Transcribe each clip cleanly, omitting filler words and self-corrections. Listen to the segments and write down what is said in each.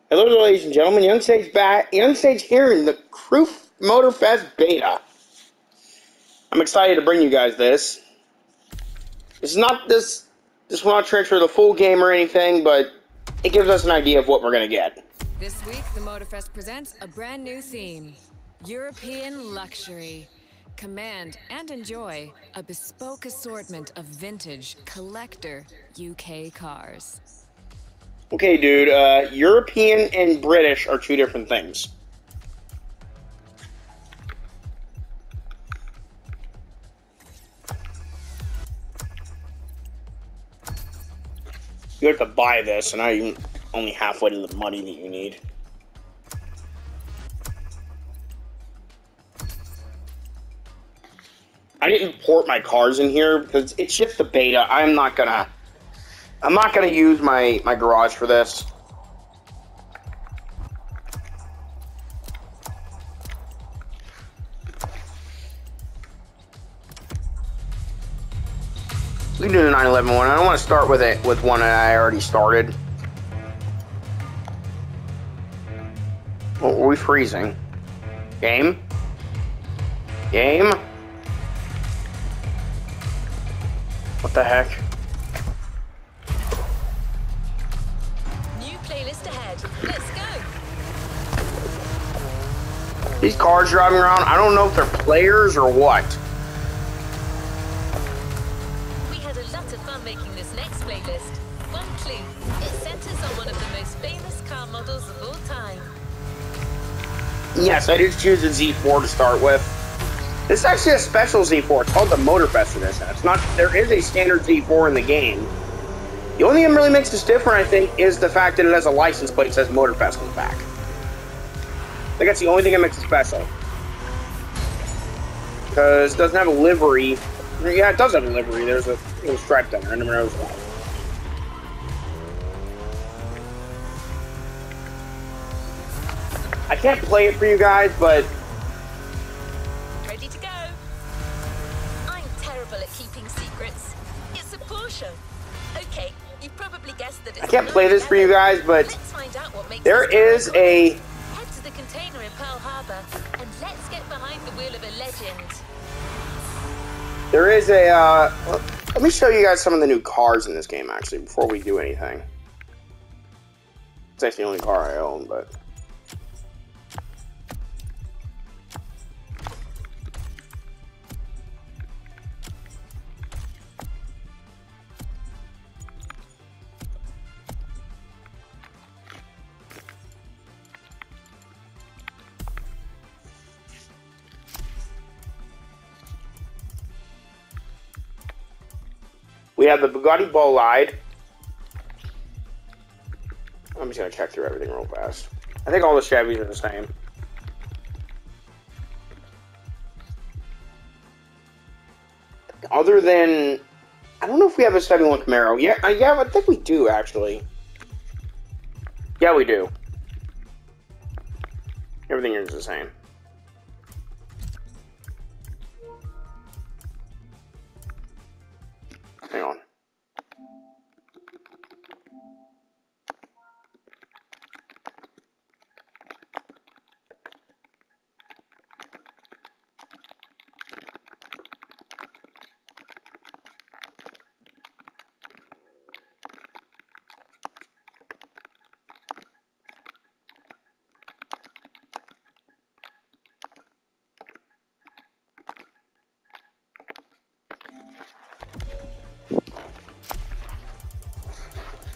Hello, ladies and gentlemen. Young Sage back. Young Sage here in the Crew Motorfest beta. I'm excited to bring you guys this. This is not this. This will not transfer the full game or anything, but it gives us an idea of what we're gonna get. This week, the Motorfest presents a brand new theme: European luxury. Command and enjoy a bespoke assortment of vintage collector UK cars. Okay, dude. European and British are two different things. You have to buy this, and I'm only halfway to the money that you need. I didn't port my cars in here because it's just the beta. I'm not gonna use my garage for this. We can do the 911 one. I don't want to start with it with one that I already started. What were we freezing? Game? Game? What the heck? New playlist ahead. Let's go. These cars driving around, I don't know if they're players or what. We had a lot of fun making this next playlist. One clue: it centers on one of the most famous car models of all time. Yes, I did choose a Z4 to start with. This is actually a special Z4. It's called the Motorfest edition. It's not. There is a standard Z4 in the game. The only thing that really makes this different, I think, is the fact that it has a license plate that says Motorfest on the back. I think that's the only thing that makes it special. Because it doesn't have a livery. Yeah, it does have a livery. There's a little stripe down there. I never noticed that. I can't play it for you guys, but Ready to go? I'm terrible at keeping secrets. It's a Porsche. Okay, you probably guessed that it's I can't play this for you guys, but Let's find out what makes there this is a... Head to the container in Pearl Harbor and let's get behind the wheel of a legend. There is a, let me show you guys some of the new cars in this game, actually, before we do anything. It's actually the only car I own, but... We have the Bugatti Bolide. I'm just going to check through everything real fast. I think all the Chevys are the same. Other than... I don't know if we have a 71 Camaro. Yeah, I think we do, actually. Yeah, we do. Everything here is the same. Hang on.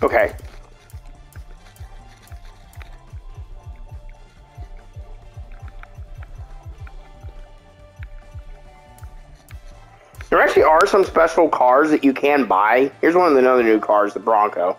Okay. There actually are some special cars that you can buy. Here's one of the other new cars, the Bronco.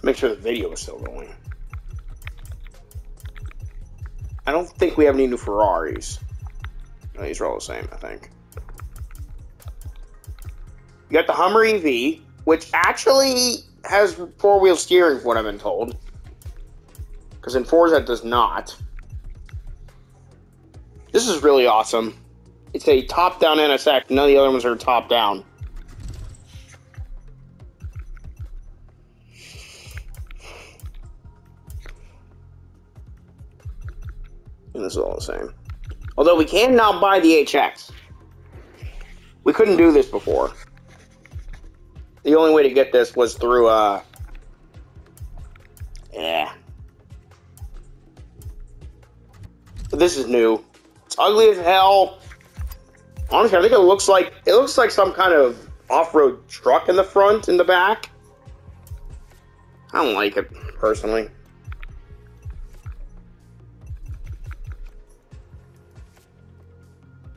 Make sure the video is still going. I don't think we have any new Ferraris. No, these are all the same, I think. You got the Hummer EV, which actually has four-wheel steering, from what I've been told. Because in Forza it does not. This is really awesome. It's a top-down NSX. None of the other ones are top-down. And this is all the same. Although we can now buy the HX. We couldn't do this before. The only way to get this was through, yeah. But this is new. It's ugly as hell. Honestly, I think it looks like some kind of off-road truck in the front and the back. I don't like it, personally.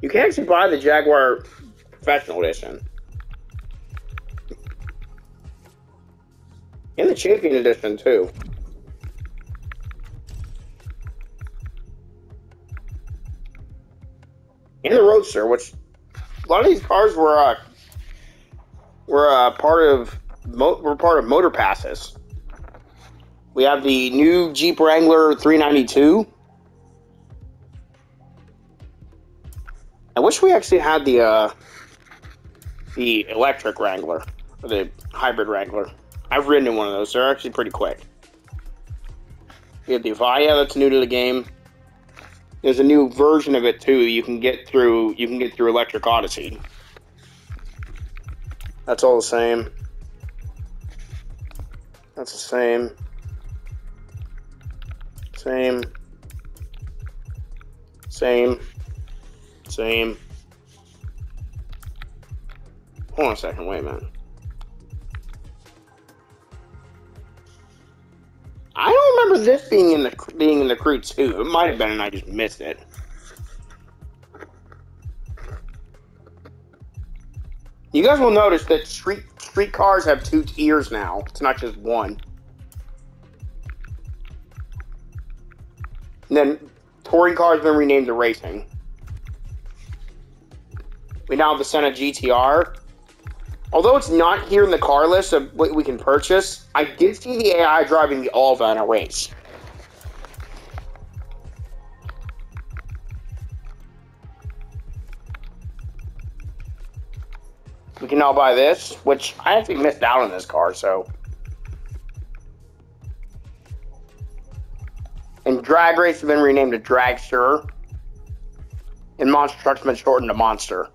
You can actually buy the Jaguar Professional Edition. And the Champion Edition, too. And the Roadster, which a lot of these cars were part of motor passes. We have the new Jeep Wrangler 392. I wish we actually had the electric Wrangler, or the hybrid Wrangler. I've ridden in one of those. They're actually pretty quick. We have the Avaya that's new to the game. There's a new version of it too. You can get through Electric Odyssey. That's all the same. That's the same. Same. Same. Same. Hold on a second. Wait a minute. I don't remember this being in the Crew 2. It might have been, and I just missed it. You guys will notice that street cars have 2 tiers now. It's not just one. And then touring cars have been renamed to racing. We now have the Senna GTR. Although it's not here in the car list of what we can purchase, I did see the AI driving the Alva in a race. We can now buy this, which I actually missed out on this car, so. And Drag Race has been renamed to Dragster. And Monster Truck's been shortened to Monster.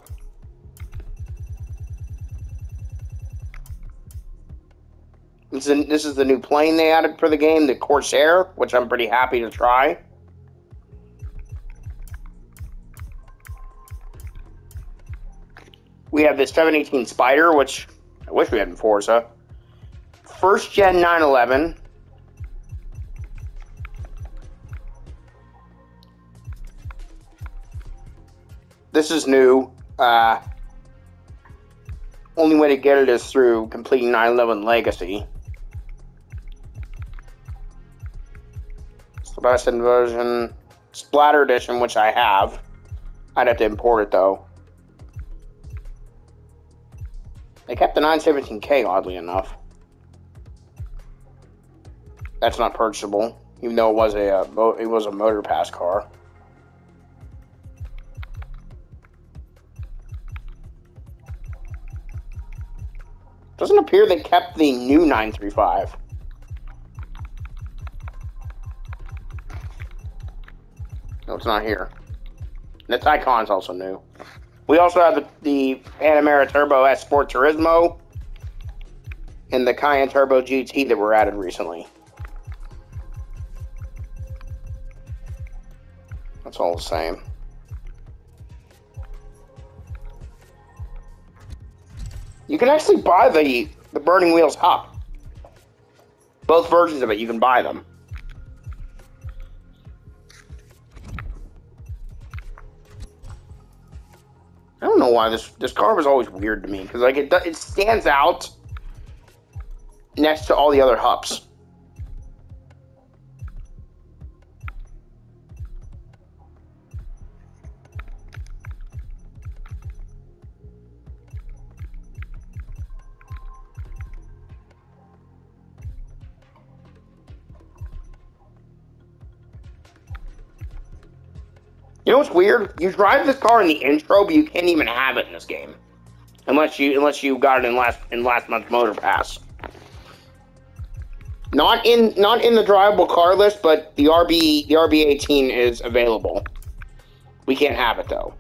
This is the new plane they added for the game, the Corsair, which I'm pretty happy to try. We have this 718 Spider, which I wish we had in Forza. First Gen 911. This is new. Only way to get it is through completing 911 Legacy. Sebastian version, Splatter Edition, which I have. I'd have to import it though. They kept the 917K, oddly enough. That's not purchasable, even though it was a Motor Pass car. Doesn't appear they kept the new 935. No, it's not here. The Taycan's also new. We also have the Panamera Turbo S Sport Turismo and the Cayenne Turbo GT that were added recently. That's all the same. You can actually buy the Burning Wheels Hop. Both versions of it, you can buy them. I don't know why this car was always weird to me, because like it stands out next to all the other Hups. You know what's weird? You drive this car in the intro, but you can't even have it in this game, unless you got it in last month's Motor Pass. Not in the drivable car list, but the RB18 is available. We can't have it though.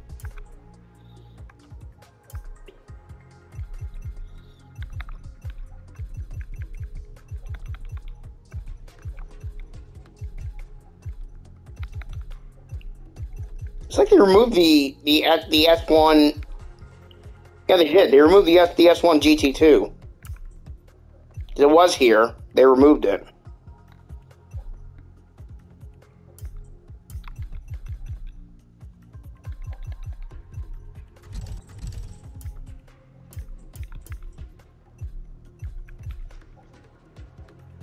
It's like they removed the S1. Yeah, they did. They removed the S1 GT2. It was here. They removed it.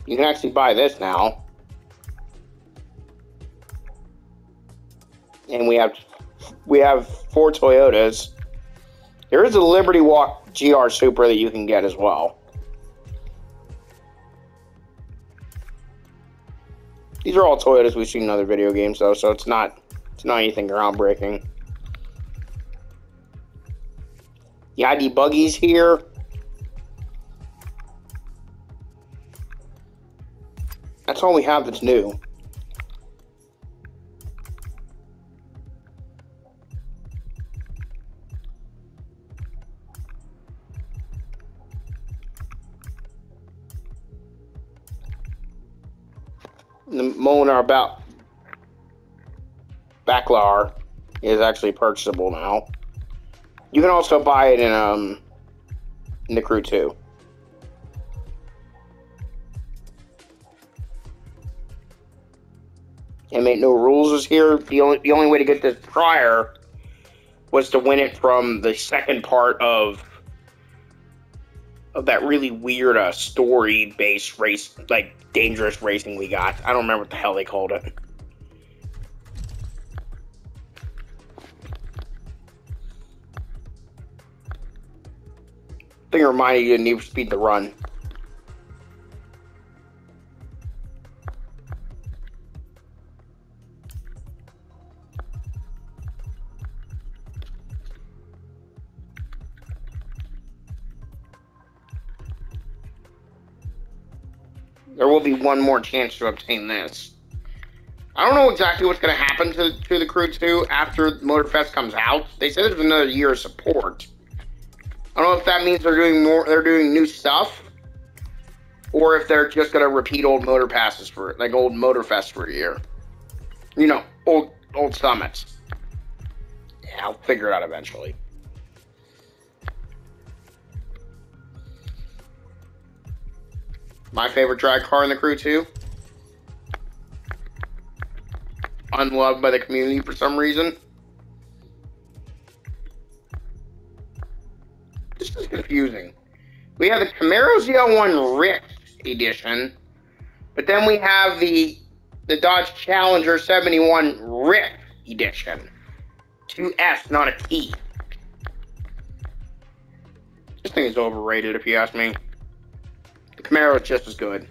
You can actually buy this now. And we have 4 Toyotas. There is a Liberty Walk GR Supra that you can get as well. These are all Toyotas we've seen in other video games though, so it's not anything groundbreaking. The ID buggies here. That's all we have that's new. The Monar about Backlar is actually purchasable now. You can also buy it in the Crew 2. And Make No Rules is here. The only way to get this prior was to win it from the second part of that really weird story-based race, like dangerous racing we got. I don't remember what the hell they called it. I think it reminded you of Need for Speed The Run. There will be one more chance to obtain this. I don't know exactly what's going to happen to the Crew 2 after Motorfest comes out. They said there's another year of support. I don't know if that means they're doing new stuff, or if they're just going to repeat old Motor Passes like old Motorfest for a year. You know, old summits. Yeah, I'll figure it out eventually. My favorite drag car in the Crew 2. Unloved by the community for some reason. This is confusing. We have the Camaro ZL1 Rift Edition, but then we have the Dodge Challenger 71 Rift Edition. 2S, not a T. This thing is overrated if you ask me. The Camaro is just as good.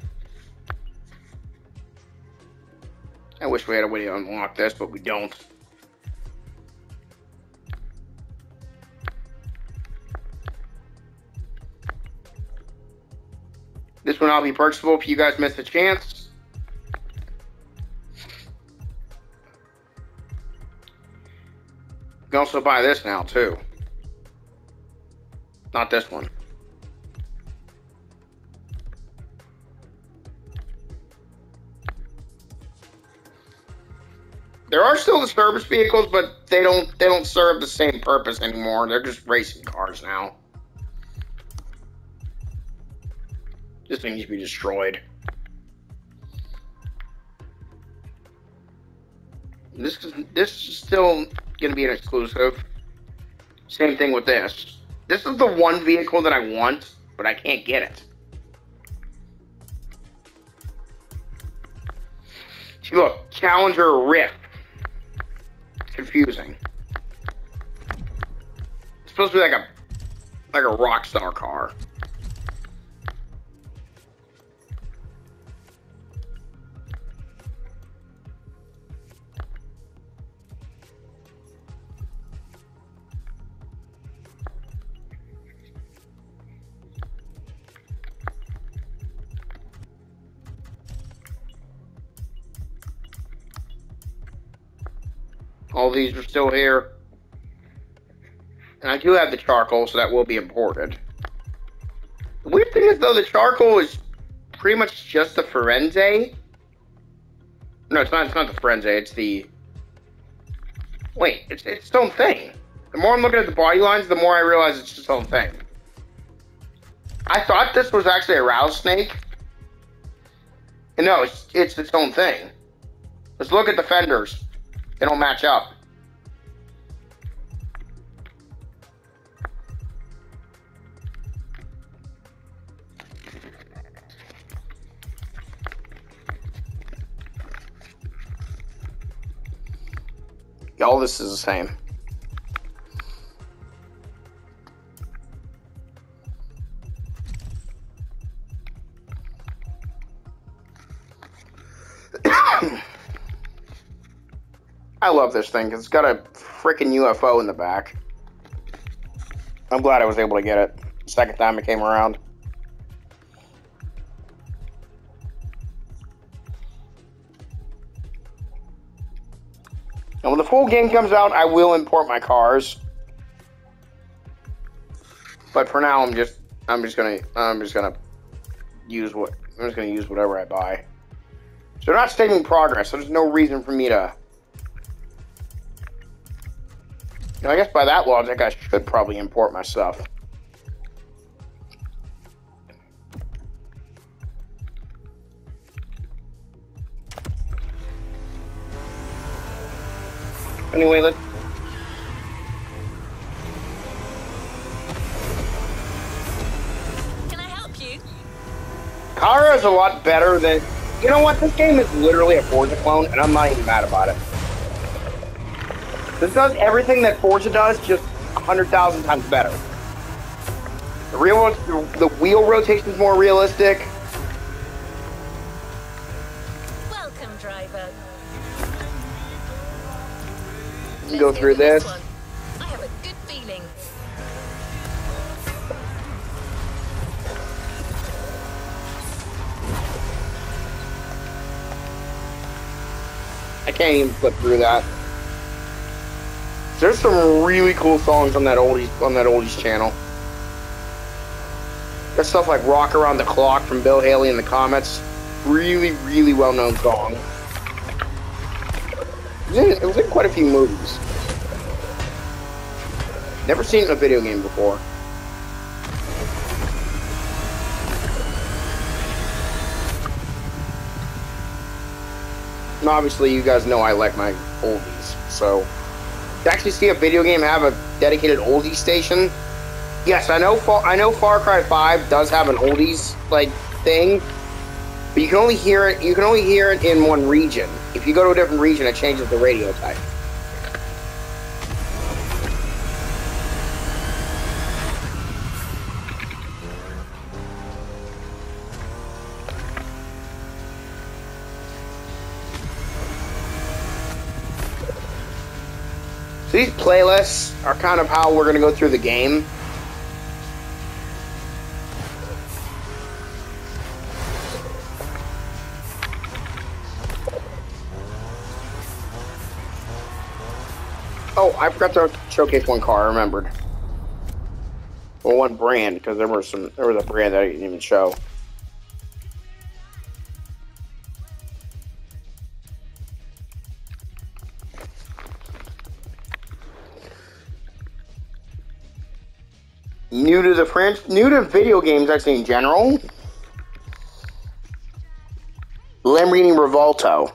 I wish we had a way to unlock this, but we don't. This one will be purchasable if you guys miss a chance. You can also buy this now, too. Not this one. There are still the service vehicles, but they don't serve the same purpose anymore. They're just racing cars now. This thing needs to be destroyed. This is still going to be an exclusive. Same thing with this. This is the one vehicle that I want, but I can't get it. See, look, Challenger Rift. Confusing. It's supposed to be like a rock star car. all these are still here. And I do have the charcoal, so that will be imported. The weird thing is, though, the charcoal is pretty much just the Firenze. No, it's not the Firenze, it's the... Wait, it's its own thing. The more I'm looking at the body lines, the more I realize it's its own thing. I thought this was actually a rattlesnake. And no, it's its own thing. Let's look at the fenders. They don't match up. All this is the same. I love this thing because it's got a freaking UFO in the back. I'm glad I was able to get it the second time it came around. And when the full game comes out, I will import my cars. But for now, I'm just gonna use whatever I buy. So they're not stating progress, so there's no reason for me to. You know, I guess by that logic, I should probably import my stuff. Anyway, let's... Can I help you? Kara is a lot better than... You know what? This game is literally a Forza clone, and I'm not even mad about it. This does everything that Forza does, just 100,000 times better. The wheel rotation is more realistic. Welcome, driver. You can go through this. I have a good feeling. I can't even flip through that. There's some really cool songs on that oldies channel. There's stuff like "Rock Around the Clock" from Bill Haley and the Comets. Really, really well-known song. It was in quite a few movies. Never seen it in a video game before. And obviously, you guys know I like my oldies, so to actually see a video game have a dedicated oldies station. Yes, I know Far Cry 5 does have an oldies like thing, but you can only hear it. You can only hear it in one region. If you go to a different region, it changes the radio type. So these playlists are kind of how we're going to go through the game. Oh, I forgot to showcase one car. I remembered. Well, one brand, because there was a brand that I didn't even show. New to video games actually in general. Lamborghini Revolto,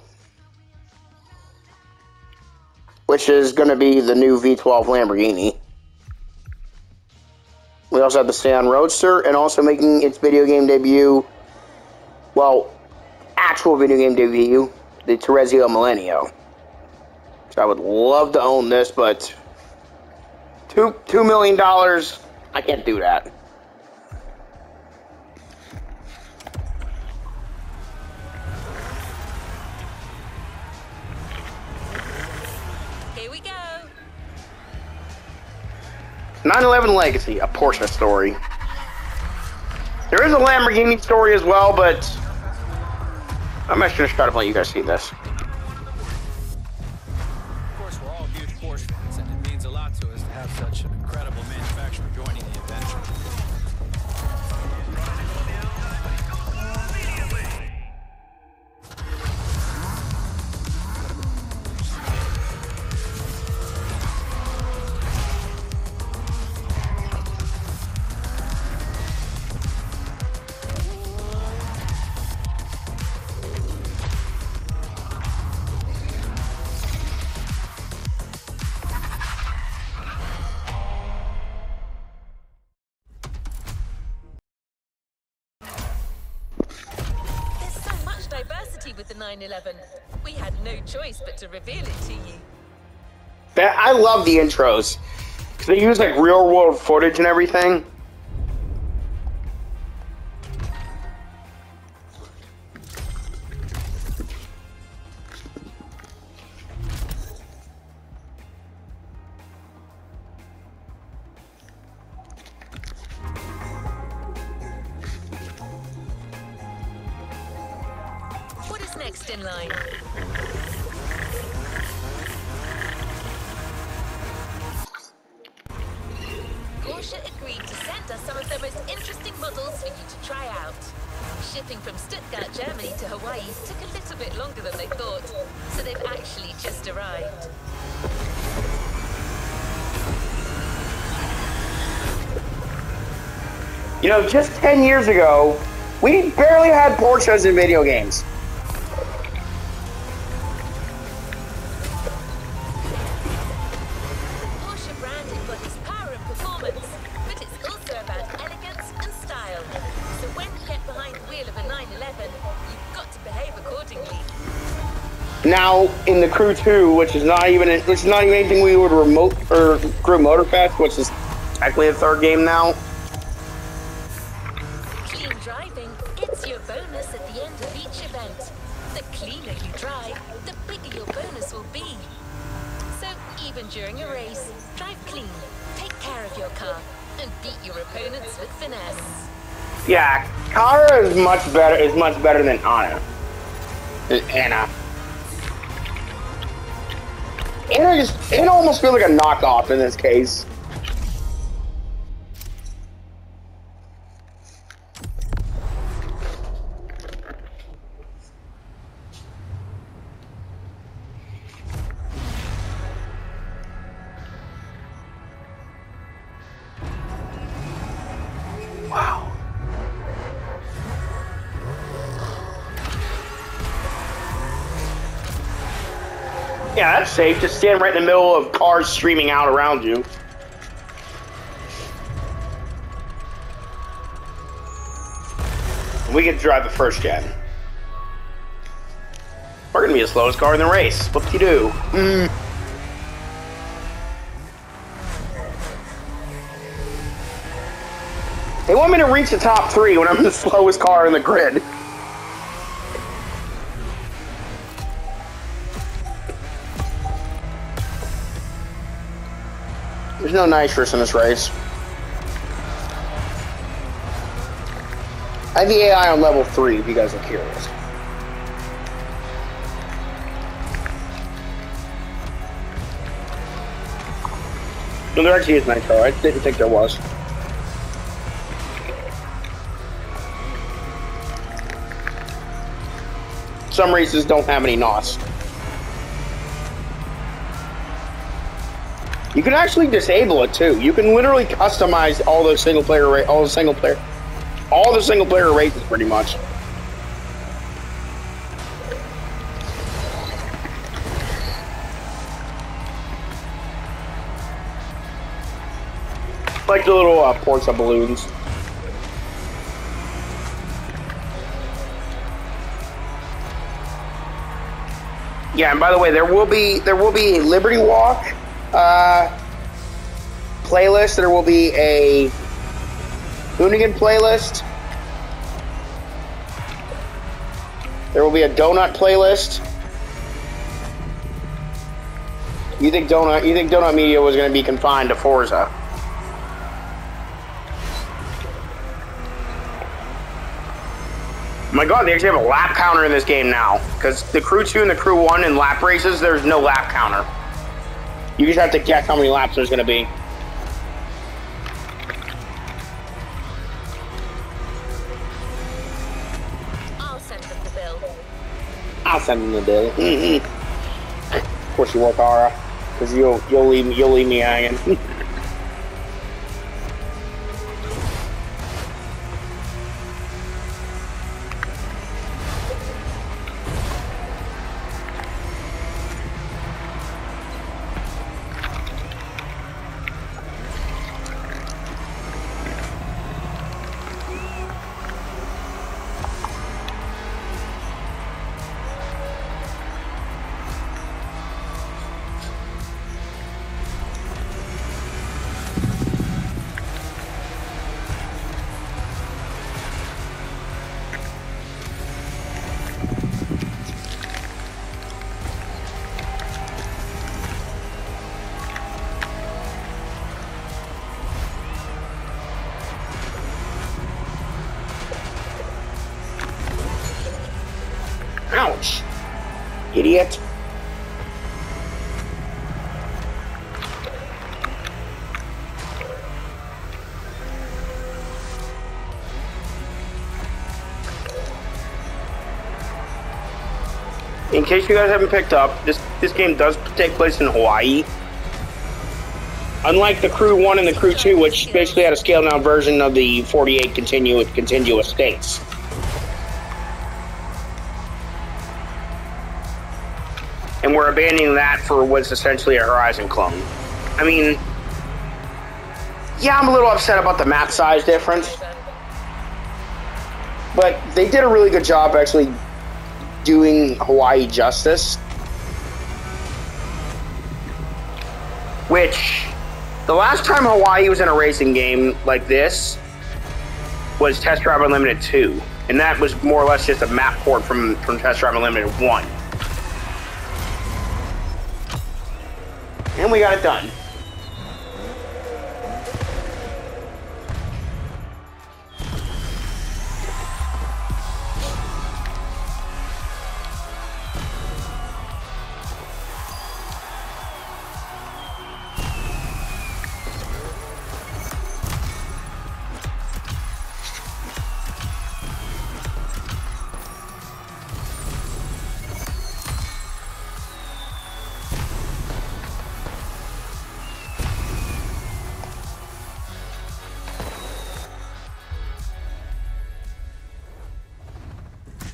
which is going to be the new V12 Lamborghini. We also have the Scion Roadster, and also making its video game debut, well, actual video game debut, the Terezio Millennio. So I would love to own this, but $2 million, I can't do that. Here we go. 911 Legacy, a Porsche story. There is a Lamborghini story as well, but I'm actually going to try to let you guys see this. Of course, we're all huge warranty with the 911. We had no choice but to reveal it to you. I love the intros. Because they use like real world footage and everything. What is next in line? Porsche agreed to send us some of their most interesting models for you to try out. Shipping from Stuttgart, Germany to Hawaii took a little bit longer than they thought, so they've actually just arrived. You know, just 10 years ago, we barely had Porsches in video games. Porsche brand embodies power and performance, but it's also about elegance and style. So when you get behind the wheel of a 911, you've got to behave accordingly. Now, in the Crew 2, which is not even anything we would remote or Crew Motorfest, which is technically the third game now. Clean driving, it's your bonus at the end of each event. The cleaner you drive, the bigger your bonus will be. So even during a race, drive clean, take care of your car, and beat your opponents with finesse. Yeah, Kara is much better than Anna. Anna. Anna almost feels like a knockoff in this case. Wow. Yeah, that's safe. Just stand right in the middle of cars streaming out around you. We get to drive the first gen. We're gonna be the slowest car in the race. Whoop-de-doo. They want me to reach the top 3 when I'm the slowest car in the grid. There's no nitrous in this race. I have the AI on level 3 if you guys are curious. No, there actually is nitro. I didn't think there was. Some races don't have any NOS. You can actually disable it too. You can literally customize all the single player races pretty much. Like the little Porsche balloons. Yeah, and by the way, there will be a Liberty Walk playlist. There will be a Hoonigan playlist. There will be a Donut playlist. You think Donut Media was going to be confined to Forza? My God, they actually have a lap counter in this game now. Because the Crew 2 and the Crew 1 in lap races, there's no lap counter. You just have to guess how many laps there's going to be. I'll send them the bill. I'll send them the bill. Of course you will, Kara. Because you'll leave me hanging. Ouch. Idiot. In case you guys haven't picked up, this game does take place in Hawaii. Unlike the Crew 1 and the Crew 2, which basically had a scaled down version of the 48 contiguous states. And we're abandoning that for what's essentially a Horizon clone. I mean, yeah, I'm a little upset about the map size difference. But they did a really good job actually doing Hawaii justice. Which, the last time Hawaii was in a racing game like this was Test Drive Unlimited 2. And that was more or less just a map port from Test Drive Unlimited 1. And we got it done.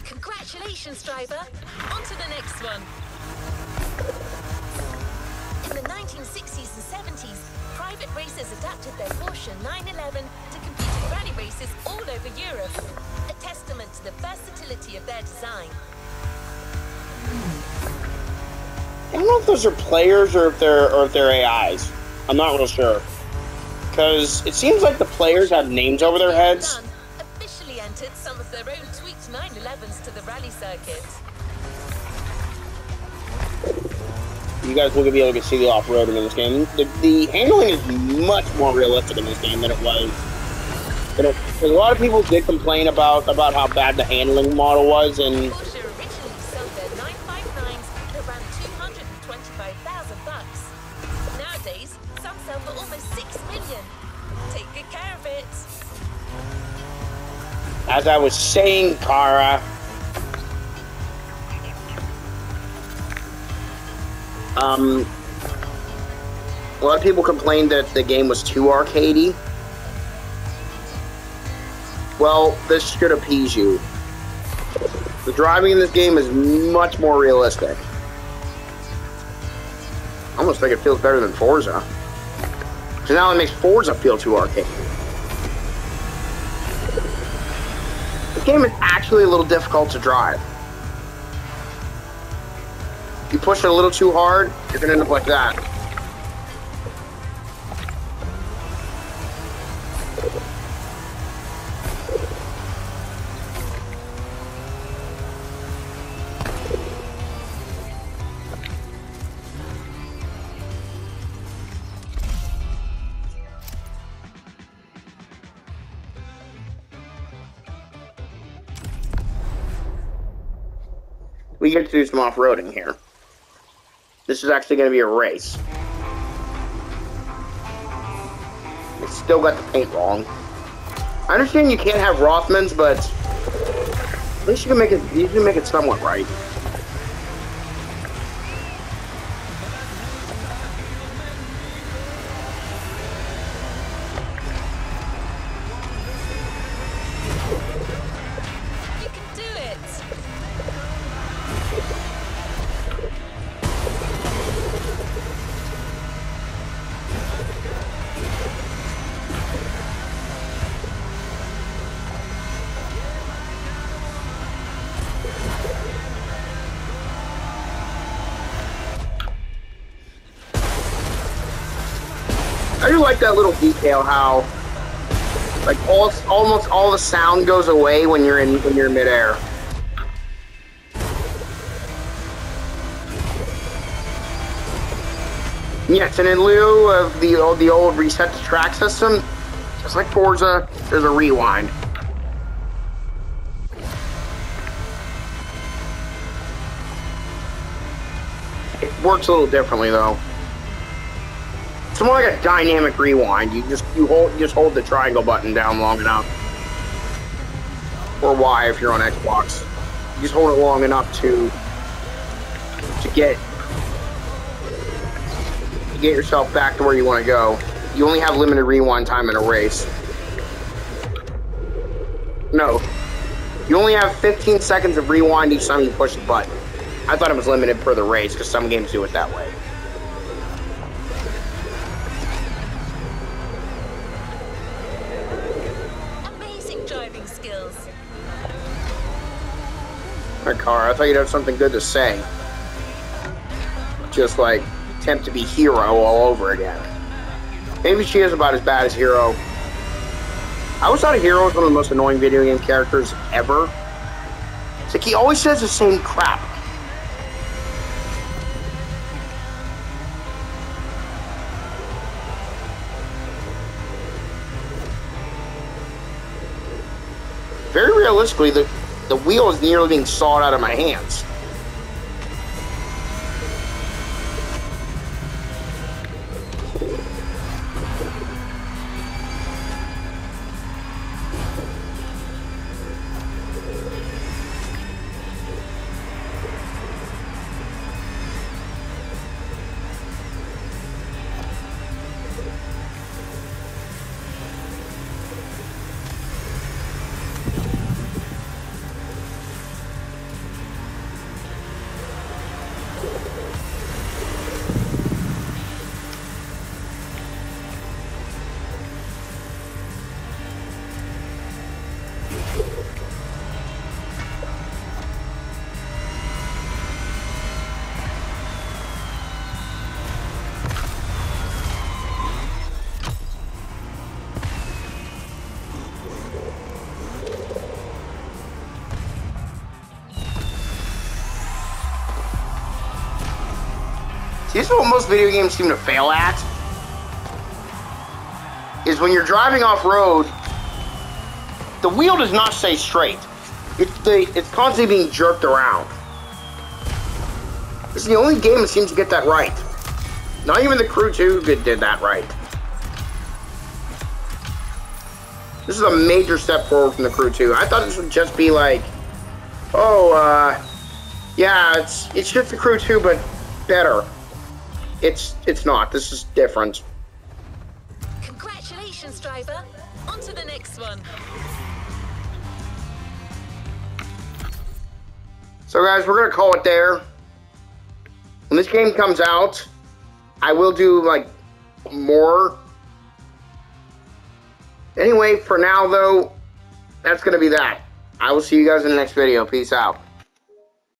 Congratulations, driver. On to the next one. In the 1960s and 70s, private racers adapted their Porsche 911 to compete in rally races all over Europe. A testament to the versatility of their design. I don't know if those are players or if they're AIs. I'm not real sure. Because it seems like the players have names over their heads. Officially entered some of their own tweaked 911s to the rally circuit. You guys will be able to see the off-roading in this game. The handling is much more realistic in this game than it was. Because a lot of people did complain about how bad the handling model was, and Porsche originally sold their 959s at around $225,000. Nowadays, some sell for almost $6 million. Take good care of it. as I was saying, Kara, a lot of people complained that the game was too arcadey. Well, this should appease you. The driving in this game is much more realistic. I almost think it feels better than Forza. So now it makes Forza feel too arcadey. This game is actually a little difficult to drive. If you push it a little too hard, you're gonna end up like that. We get to do some off-roading here. This is actually going to be a race. It's still got the paint wrong. I understand you can't have Rothmans, but at least you can make it somewhat right. You can do it! I do like that little detail how, like, almost all the sound goes away when you're in midair. Yes, and in lieu of the old reset to track system, just like Forza, there's a rewind. works a little differently though. It's more like a dynamic rewind. You just hold the triangle button down long enough, or Y if you're on Xbox. You just hold it long enough to get yourself back to where you want to go. You only have limited rewind time in a race. No, you only have 15 seconds of rewind each time you push the button. I thought it was limited for the race because some games do it that way. Amazing driving skills. My car, I thought you'd have something good to say. Just like attempt to be Hero all over again. Maybe she is about as bad as Hero. I always thought Hero was one of the most annoying video game characters ever. It's like he always says the same crap. Very realistically, the wheel is nearly being sawed out of my hands. This is what most video games seem to fail at, is when you're driving off-road, the wheel does not stay straight. It's constantly being jerked around. This is the only game that seems to get that right. Not even the Crew 2 did that right. This is a major step forward from the Crew 2. I thought this would just be like, oh, yeah, it's just the Crew 2, but better. It's not. This is different. Congratulations, driver. On to the next one. So guys, we're gonna call it there. When this game comes out, I will do like more. Anyway, for now though, that's gonna be that. I will see you guys in the next video. Peace out.